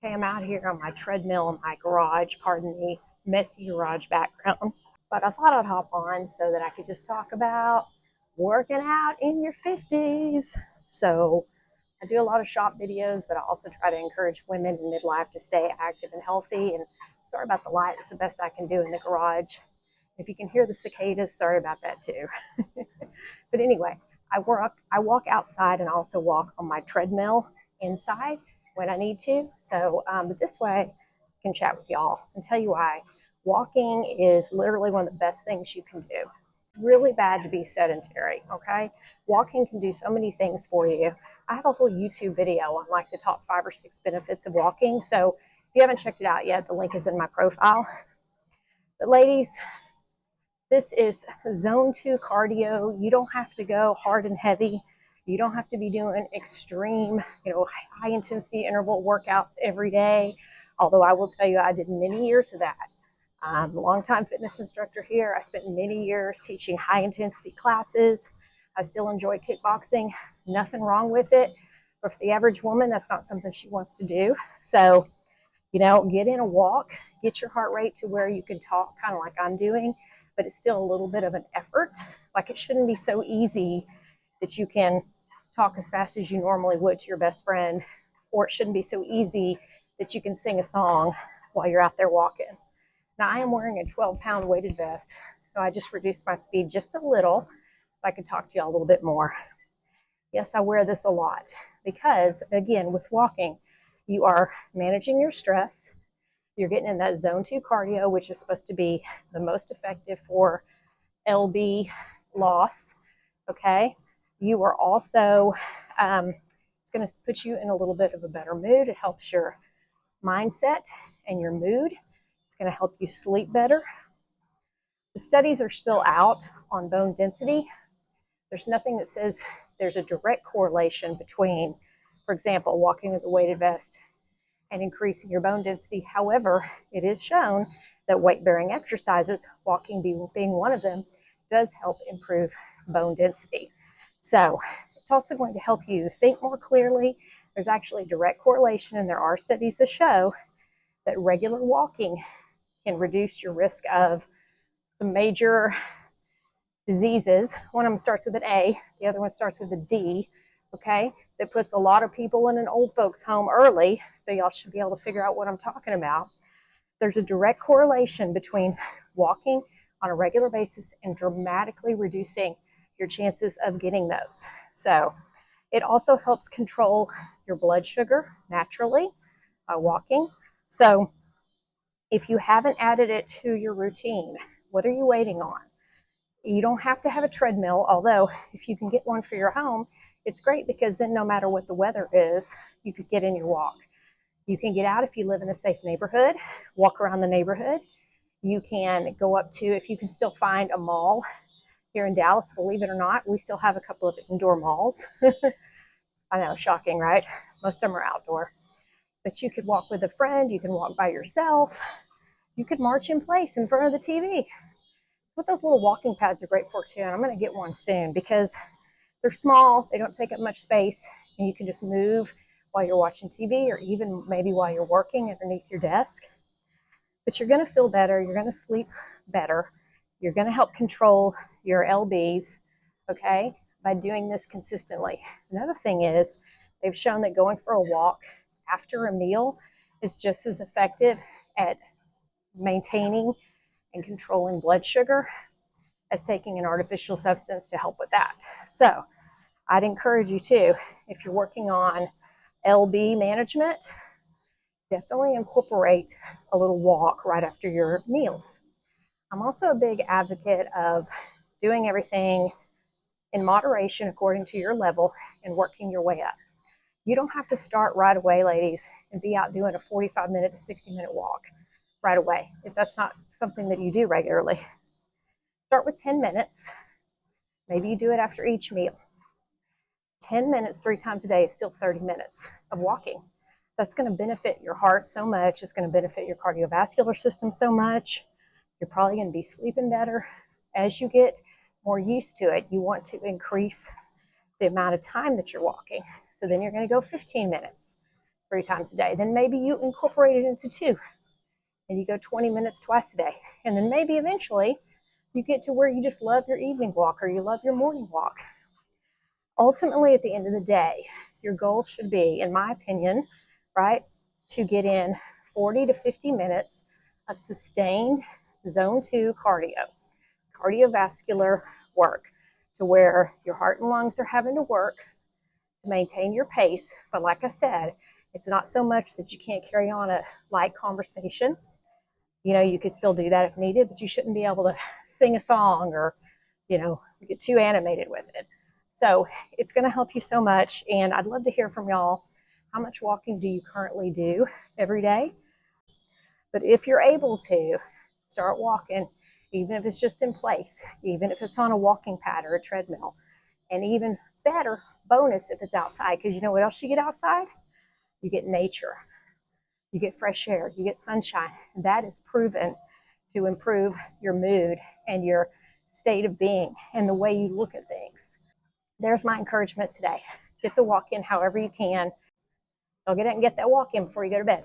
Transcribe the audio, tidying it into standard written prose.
Okay, I'm out here on my treadmill in my garage, pardon the messy garage background. But I thought I'd hop on so that I could just talk about working out in your 50s. So I do a lot of shop videos, but I also try to encourage women in midlife to stay active and healthy. And sorry about the light, it's the best I can do in the garage. If you can hear the cicadas, sorry about that too. But anyway, I walk outside and I also walk on my treadmill inside when I need to. But this way I can chat with y'all and tell you why walking is literally one of the best things you can do. It's really bad to be sedentary, okay? Walking can do so many things for you. I have a whole YouTube video on like the top 5 or 6 benefits of walking. So if you haven't checked it out yet, the link is in my profile. But ladies, this is zone 2 cardio. You don't have to go hard and heavy. You don't have to be doing extreme, high intensity interval workouts every day. Although I will tell you, I did many years of that. I'm a longtime fitness instructor here. I spent many years teaching high intensity classes. I still enjoy kickboxing. Nothing wrong with it. But for the average woman, that's not something she wants to do. So, get in a walk, get your heart rate to where you can talk kind of like I'm doing, but it's still a little bit of an effort. Like it shouldn't be so easy that you can talk as fast as you normally would to your best friend, or it shouldn't be so easy that you can sing a song while you're out there walking. Now, I am wearing a 12-pound weighted vest, so I just reduced my speed just a little so I could talk to y'all a little bit more. Yes, I wear this a lot because, again, with walking, you are managing your stress. You're getting in that zone 2 cardio, which is supposed to be the most effective for LB loss, okay? You are also, it's going to put you in a little bit of a better mood. It helps your mindset and your mood. It's going to help you sleep better. The studies are still out on bone density. There's nothing that says there's a direct correlation between, for example, walking with a weighted vest and increasing your bone density. However, it is shown that weight-bearing exercises, walking being one of them, does help improve bone density. So it's also going to help you think more clearly. There's actually a direct correlation, and there are studies that show that regular walking can reduce your risk of some major diseases. One of them starts with an A, the other one starts with a D, okay? That puts a lot of people in an old folks home early, so y'all should be able to figure out what I'm talking about. There's a direct correlation between walking on a regular basis and dramatically reducing your chances of getting those. So it also helps control your blood sugar naturally by walking. So if you haven't added it to your routine, what are you waiting on? You don't have to have a treadmill, although if you can get one for your home, it's great because then no matter what the weather is, you could get in your walk. You can get out if you live in a safe neighborhood, walk around the neighborhood. You can go up to, if you can still find a mall here in Dallas, believe it or not, we still have a couple of indoor malls. I know, shocking, right? Most of them are outdoor. But you could walk with a friend, you can walk by yourself, you could march in place in front of the TV. What those little walking pads are great for too, and I'm going to get one soon because they're small, they don't take up much space, and you can just move while you're watching TV or even maybe while you're working underneath your desk. But you're going to feel better, you're going to sleep better, you're going to help control your LBs, okay, by doing this consistently. Another thing is they've shown that going for a walk after a meal is just as effective at maintaining and controlling blood sugar as taking an artificial substance to help with that. So I'd encourage you to, if you're working on LB management, definitely incorporate a little walk right after your meals. I'm also a big advocate of doing everything in moderation according to your level and working your way up. You don't have to start right away, ladies, and be out doing a 45-minute to 60-minute walk right away if that's not something that you do regularly. Start with 10 minutes. Maybe you do it after each meal. 10 minutes 3 times a day is still 30 minutes of walking. That's going to benefit your heart so much. It's going to benefit your cardiovascular system so much. You're probably going to be sleeping better. As you get more used to it, you want to increase the amount of time that you're walking. So then you're going to go 15 minutes, 3 times a day. Then maybe you incorporate it into 2 and you go 20 minutes twice a day. And then maybe eventually you get to where you just love your evening walk or you love your morning walk. Ultimately, at the end of the day, your goal should be, in my opinion, right, to get in 40 to 50 minutes of sustained zone 2 cardiovascular work, to where your heart and lungs are having to work to maintain your pace. But like I said, it's not so much that you can't carry on a light conversation. You know, you could still do that if needed, but you shouldn't be able to sing a song or, you know, get too animated with it. So it's going to help you so much. And I'd love to hear from y'all. How much walking do you currently do every day? But if you're able to, start walking, even if it's just in place, even if it's on a walking pad or a treadmill, and even better, bonus if it's outside, because you know what else you get outside? You get nature, you get fresh air, you get sunshine. That is proven to improve your mood and your state of being and the way you look at things. There's my encouragement today. Get the walk in however you can. Don't get out and get that walk in before you go to bed.